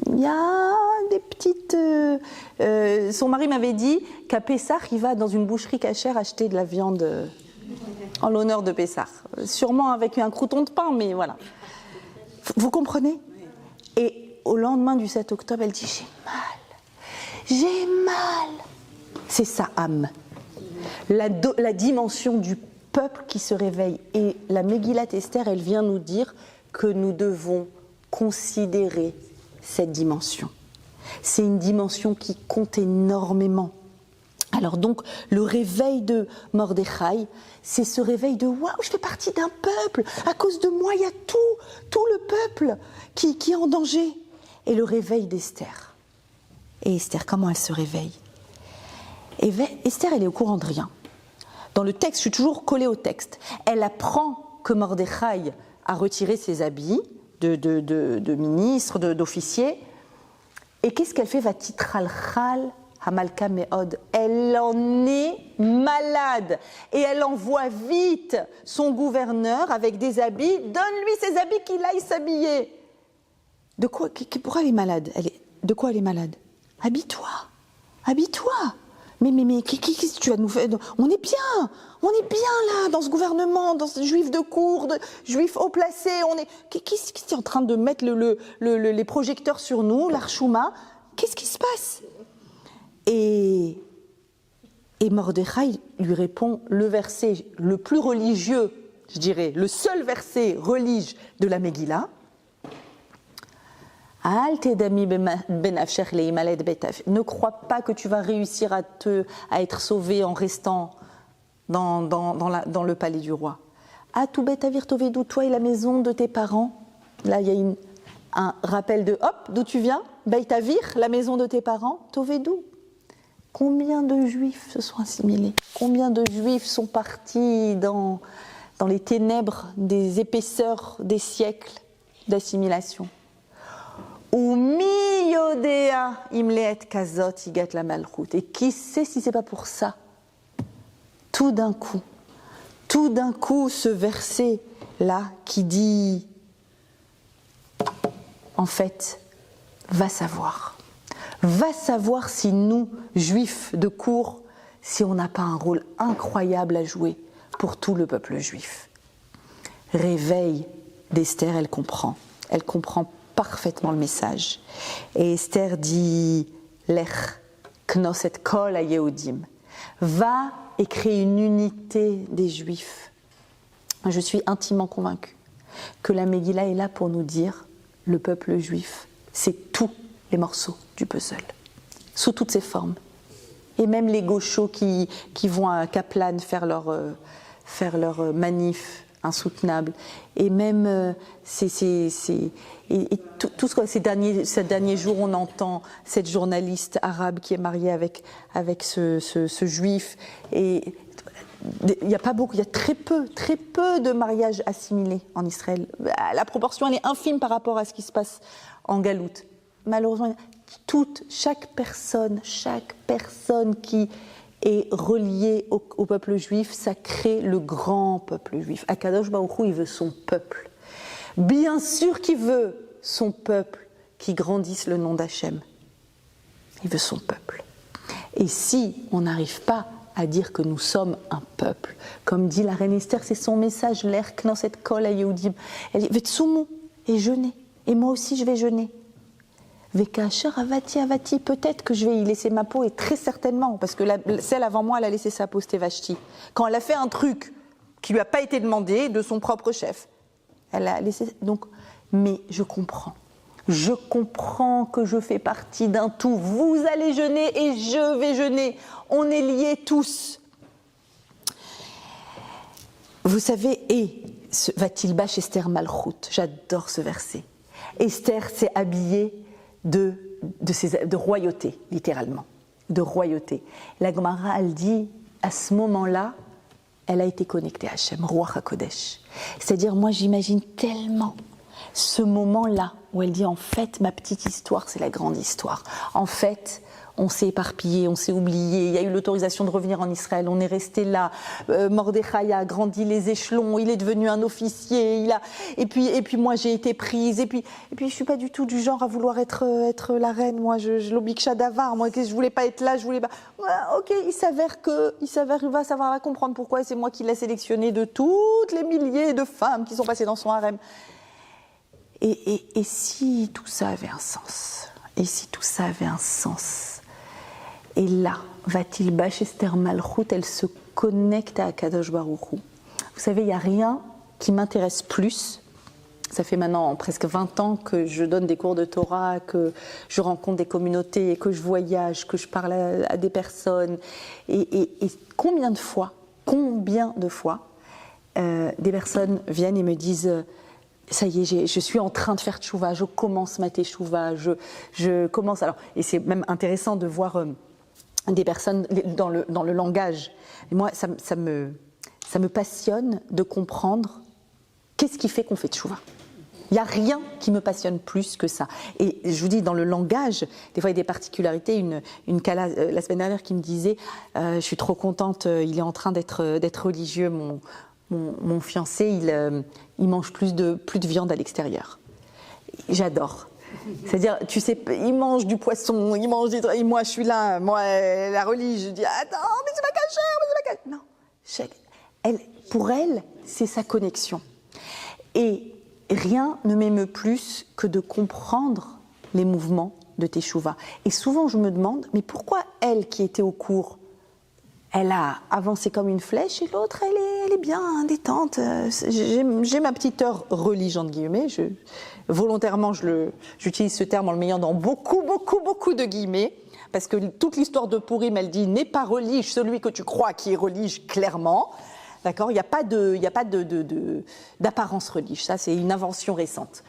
Il y a des petites... son mari m'avait dit qu'à Pessah, il va dans une boucherie cachère acheter de la viande en l'honneur de Pessah. Sûrement avec un crouton de pain, mais voilà. Vous comprenez ? Et au lendemain du 7 octobre, elle dit « J'ai mal !» C'est sa âme. La dimension du peuple qui se réveille. Et la Megillat Esther, elle vient nous dire que nous devons considérer cette dimension. C'est une dimension qui compte énormément. Alors donc, le réveil de Mordechai, c'est ce réveil de « Waouh, je fais partie d'un peuple, à cause de moi, il y a tout le peuple qui est en danger. » Et le réveil d'Esther. Et Esther, comment elle se réveille ? Esther, elle est au courant de rien. Dans le texte, je suis toujours collée au texte. Elle apprend que Mordechai a retiré ses habits de ministre, d'officier. Et qu'est-ce qu'elle fait ? Vatitral Hamalka Meod. Elle en est malade. Et elle envoie vite son gouverneur avec des habits. Donne-lui ses habits qu'il aille s'habiller. De quoi ? Pourquoi elle est malade ? De quoi elle est malade ? Habille-toi. Habille-toi. Mais qu'est-ce que tu vas nous faire ? On est bien là, dans ce gouvernement, dans ce juif de cour, juif haut placé. Qu'est-ce qui est en train de mettre les projecteurs sur nous, l'Archouma ? Qu'est-ce qui se passe ? Et Mordechai lui répond le verset le plus religieux, je dirais, le seul verset religieux de la Megillah. Ne crois pas que tu vas réussir à être sauvé en restant dans le palais du roi. Toi et la maison de tes parents. Là, il y a un rappel de d'où tu viens. Beit Avir, la maison de tes parents. Tovedou. Combien de juifs se sont assimilés ? Combien de juifs sont partis dans les ténèbres des épaisseurs des siècles d'assimilation ? Et qui sait si c'est pas pour ça ? Tout d'un coup, ce verset-là qui dit, en fait, va savoir si nous, juifs de cour, si on n'a pas un rôle incroyable à jouer pour tout le peuple juif. Réveil d'Esther, elle comprend parfaitement le message. Et Esther dit Lech knosset kol hayehudim, va et crée une unité des Juifs. Je suis intimement convaincue que la Megillah est là pour nous dire le peuple juif, c'est tous les morceaux du puzzle, sous toutes ses formes. Et même les gauchos qui vont à Kaplan faire leur manif insoutenable. Et même tout ce que ces derniers jours on entend cette journaliste arabe qui est mariée avec ce juif, et il n'y a pas beaucoup, il y a très peu de mariages assimilés en Israël. La proportion elle est infime par rapport à ce qui se passe en Galoute. Malheureusement, chaque personne qui est reliée au peuple juif, ça crée le grand peuple juif. Akadosh Baruch Hu, il veut son peuple. Bien sûr qu'il veut son peuple qui grandisse le nom d'Hachem. Il veut son peuple. Et si on n'arrive pas à dire que nous sommes un peuple, comme dit la reine Esther, c'est son message, l'Er Knosset Kol HaYehudim. Elle dit, Vetsumu, et jeûner. Et moi aussi, je vais jeûner. Vekacher avati, peut-être que je vais y laisser ma peau, et très certainement, parce que celle avant moi, elle a laissé sa peau, c'était Vashti. Quand elle a fait un truc qui lui a pas été demandé de son propre chef, elle a laissé. Donc, mais je comprends. Je comprends que je fais partie d'un tout. Vous allez jeûner et je vais jeûner. On est liés tous. Vous savez, et va-t-il bâche Esther Malchut. J'adore ce verset. Esther s'est habillée de royauté, littéralement. De royauté. La Gemara, elle dit, à ce moment-là, elle a été connectée à Hachem, Ruach HaKodesh. C'est-à-dire, moi, j'imagine tellement ce moment-là où elle dit, en fait, ma petite histoire, c'est la grande histoire. En fait, on s'est éparpillé, on s'est oublié, il y a eu l'autorisation de revenir en Israël, on est resté là, Mordechai a grandi les échelons, il est devenu un officier, et puis moi j'ai été prise, et puis je suis pas du tout du genre à vouloir être la reine, moi je l'obiksha davar, moi je voulais pas être là, je voulais pas... Ok, il s'avère qu'il va savoir, va comprendre pourquoi, et c'est moi qui l'ai sélectionné de toutes les milliers de femmes qui sont passées dans son harem. Et si tout ça avait un sens, et là, va-t-il bâcher Esther Malchut, elle se connecte à Akadosh Baruch Hu. Vous savez, il n'y a rien qui m'intéresse plus. Ça fait maintenant presque 20 ans que je donne des cours de Torah, que je rencontre des communautés, que je voyage, que je parle à des personnes. Et combien de fois, des personnes viennent et me disent... Ça y est, je suis en train de faire tchouva, je commence ma teshuva, je commence... Alors, et c'est même intéressant de voir des personnes dans le langage. Et moi, ça me passionne de comprendre qu'est-ce qui fait qu'on fait tchouva. Il n'y a rien qui me passionne plus que ça. Et je vous dis, dans le langage, des fois il y a des particularités. Une Kala, la semaine dernière, qui me disait je suis trop contente, il est en train d'être religieux, mon fiancé, il mange plus de viande à l'extérieur. J'adore. C'est-à-dire, tu sais, il mange du poisson, il mange des trucs, et moi je suis là, la religion, je dis attends, mais c'est pas caché, non. Pour elle, c'est sa connexion. Et rien ne m'émeut plus que de comprendre les mouvements de Teshuvah. Et souvent je me demande, mais pourquoi elle qui était au cours, elle a avancé comme une flèche, et l'autre, elle est bien détente. J'ai ma petite heure religion, entre guillemets. Volontairement, j'utilise ce terme en le mettant dans beaucoup de guillemets, parce que toute l'histoire de Purim, elle dit « n'est pas relige celui que tu crois qui est relige clairement ». D'accord ? Il n'y a pas d'apparence relige. Ça, c'est une invention récente.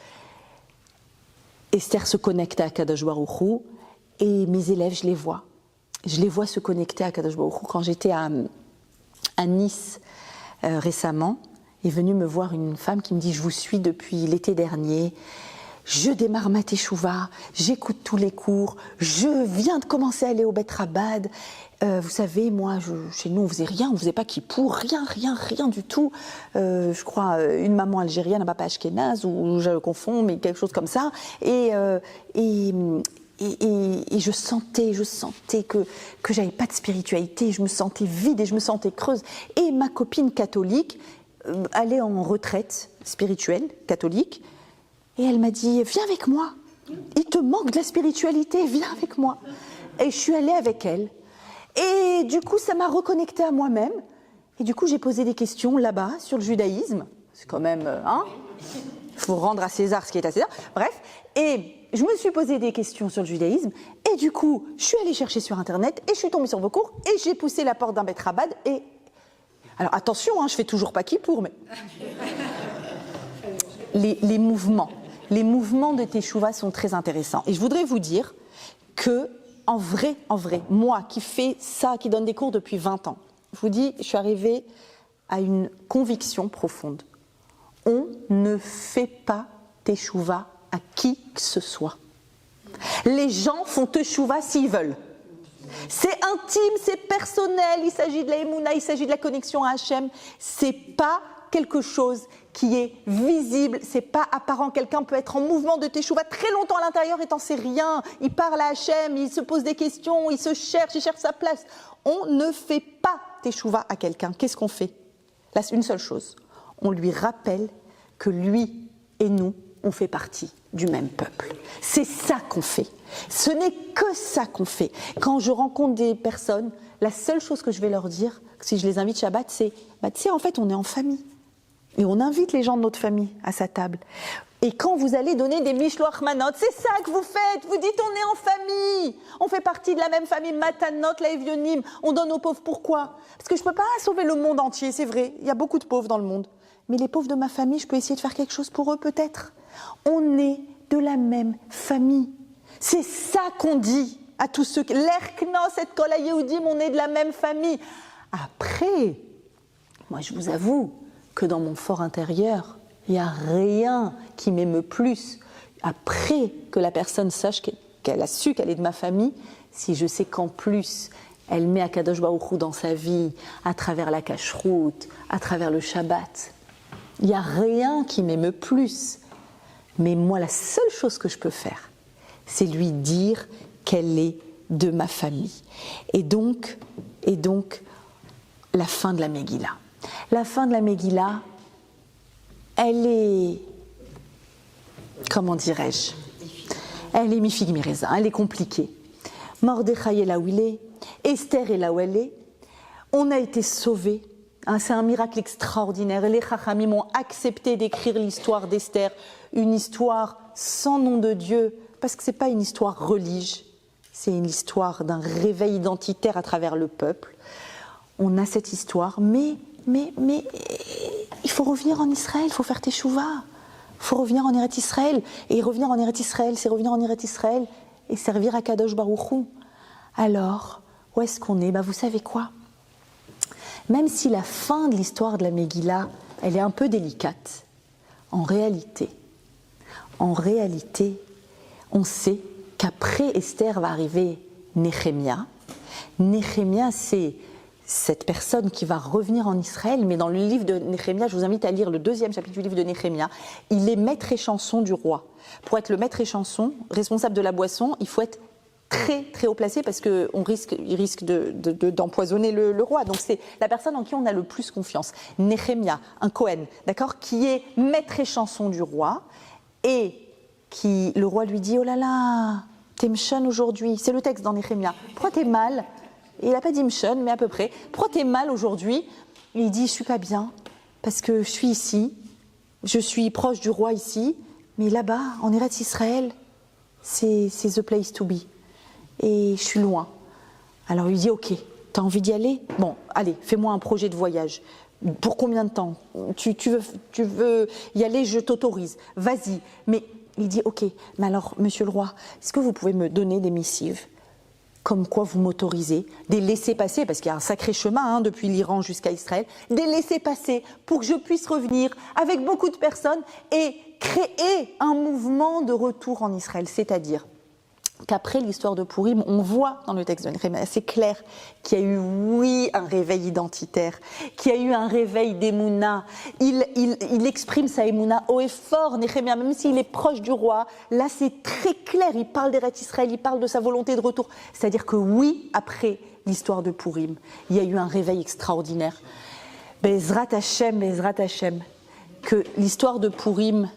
Esther se connecte à Kadosh Baruch Hu, et mes élèves, je les vois. Je les vois se connecter à Kadosh Baruch Hu. Quand j'étais à Nice récemment, est venue me voir une femme qui me dit « Je vous suis depuis l'été dernier, je démarre ma teshuva, j'écoute tous les cours, je viens de commencer à aller au Bet Rabad. Vous savez, moi, chez nous, on faisait rien, on faisait pas kippour, rien du tout. Je crois une maman algérienne, un papa ashkénaze, ou je confonds, mais quelque chose comme ça. Et je sentais que j'avais pas de spiritualité, je me sentais vide et je me sentais creuse. Et ma copine catholique allait en retraite spirituelle, catholique, et elle m'a dit « Viens avec moi, il te manque de la spiritualité, viens avec moi ». Et je suis allée avec elle. Et du coup, ça m'a reconnectée à moi-même. Et du coup, j'ai posé des questions là-bas sur le judaïsme. C'est quand même, il faut rendre à César ce qui est à César. Bref, et je me suis posé des questions sur le judaïsme. Et du coup, je suis allée chercher sur Internet et je suis tombée sur vos cours et j'ai poussé la porte d'un Bet Rabad. Et alors attention, je fais toujours pas kippour, mais les mouvements de Teshuvah sont très intéressants. Et je voudrais vous dire que en vrai, moi qui fais ça, qui donne des cours depuis 20 ans, je vous dis, je suis arrivée à une conviction profonde. On ne fait pas Teshuvah à qui que ce soit. Les gens font Teshuvah s'ils veulent. C'est intime, c'est personnel, il s'agit de la Emouna, il s'agit de la connexion à Hachem. C'est pas quelque chose qui est visible, c'est pas apparent. Quelqu'un peut être en mouvement de Teshuvah très longtemps à l'intérieur et t'en sais rien. Il parle à Hachem, il se pose des questions, il se cherche, il cherche sa place. On ne fait pas Teshuvah à quelqu'un. Qu'est-ce qu'on fait ? Là, c'est une seule chose. On lui rappelle que lui et nous, on fait partie du même peuple. C'est ça qu'on fait. Ce n'est que ça qu'on fait. Quand je rencontre des personnes, la seule chose que je vais leur dire, si je les invite Shabbat, c'est tu sais, en fait, on est en famille. Et on invite les gens de notre famille à sa table. Et quand vous allez donner des mishloach manot, c'est ça que vous faites. Vous dites on est en famille. On fait partie de la même famille, matanot, laevionim. On donne aux pauvres. Pourquoi? Parce que je ne peux pas sauver le monde entier, c'est vrai. Il y a beaucoup de pauvres dans le monde. Mais les pauvres de ma famille, je peux essayer de faire quelque chose pour eux peut-être. On est de la même famille. C'est ça qu'on dit à tous ceux qui... L'erknos et kol hayehudim, on est de la même famille. Après, moi je vous avoue que dans mon fort intérieur, il n'y a rien qui m'émeut plus après que la personne sache qu'elle a su qu'elle est de ma famille, si je sais qu'en plus elle met Akadosh Baruch Hu dans sa vie, à travers la cacheroute, à travers le Shabbat. Il n'y a rien qui m'émeut plus. Mais moi, la seule chose que je peux faire, c'est lui dire qu'elle est de ma famille. Et donc, la fin de la Megillah. La fin de la Megillah, elle est, comment dirais-je, elle est mi-figue mi-raisin, elle est compliquée. Mordechai est là où il est, Esther est là où elle est, on a été sauvés, c'est un miracle extraordinaire. Les Chachamim ont accepté d'écrire l'histoire d'Esther, une histoire sans nom de Dieu, parce que ce n'est pas une histoire relige, c'est une histoire d'un réveil identitaire à travers le peuple. On a cette histoire, mais il faut revenir en Israël, il faut faire teshuva. Il faut revenir en Eretz Israël. Et revenir en Eretz Israël, c'est revenir en Eretz Israël et servir à Kadosh Baruch Hu. Alors, où est-ce qu'on est? Vous savez quoi? Même si la fin de l'histoire de la Megillah, elle est un peu délicate, en réalité, on sait qu'après Esther va arriver Néhémia. Néhémia, c'est cette personne qui va revenir en Israël, mais dans le livre de Néhémia, je vous invite à lire le 2e chapitre du livre de Néhémia, il est maître échanson du roi. Pour être le maître échanson, responsable de la boisson, il faut être très très haut placé parce qu'il risque d'empoisonner le roi. Donc c'est la personne en qui on a le plus confiance. Néhémia, un Cohen, d'accord, qui est maître échanson du roi et qui, le roi lui dit, oh là là, t'es mchon aujourd'hui, c'est le texte dans Néhémia, pourquoi t'es mal? Et il n'a pas dit mchon, mais à peu près, pourquoi t'es mal aujourd'hui? Il dit, je suis pas bien, parce que je suis ici, je suis proche du roi ici, mais là-bas, en Eretz Israël, c'est the place to be. Et je suis loin. Alors il dit, ok, t'as envie d'y aller? Bon, allez, fais-moi un projet de voyage. Pour combien de temps? Tu veux y aller, je t'autorise. Vas-y. Mais il dit, ok, mais alors, monsieur le roi, est-ce que vous pouvez me donner des missives? Comme quoi vous m'autorisez, des laissez-passer, parce qu'il y a un sacré chemin depuis l'Iran jusqu'à Israël, des laissez-passer pour que je puisse revenir avec beaucoup de personnes et créer un mouvement de retour en Israël. C'est-à-dire qu'après l'histoire de Pourim, on voit dans le texte de Néhémia, c'est clair qu'il y a eu, oui, un réveil identitaire, qu'il y a eu un réveil d'Emouna. Il exprime sa Emouna haut et fort, Néhémia, même s'il est proche du roi. Là, c'est très clair, il parle d'Eretz Israël, il parle de sa volonté de retour. C'est-à-dire que oui, après l'histoire de Pourim, il y a eu un réveil extraordinaire. Bezrat Hashem, que l'histoire de Pourim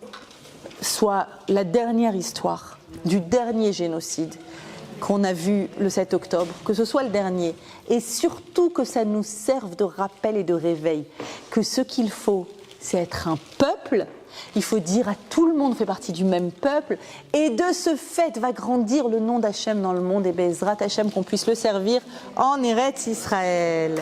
soit la dernière histoire du dernier génocide qu'on a vu le 7 octobre, que ce soit le dernier, et surtout que ça nous serve de rappel et de réveil, que ce qu'il faut, c'est être un peuple, il faut dire à tout le monde fait partie du même peuple, et de ce fait va grandir le nom d'Hachem dans le monde, et Bezrat Hachem qu'on puisse le servir en Eretz Israël.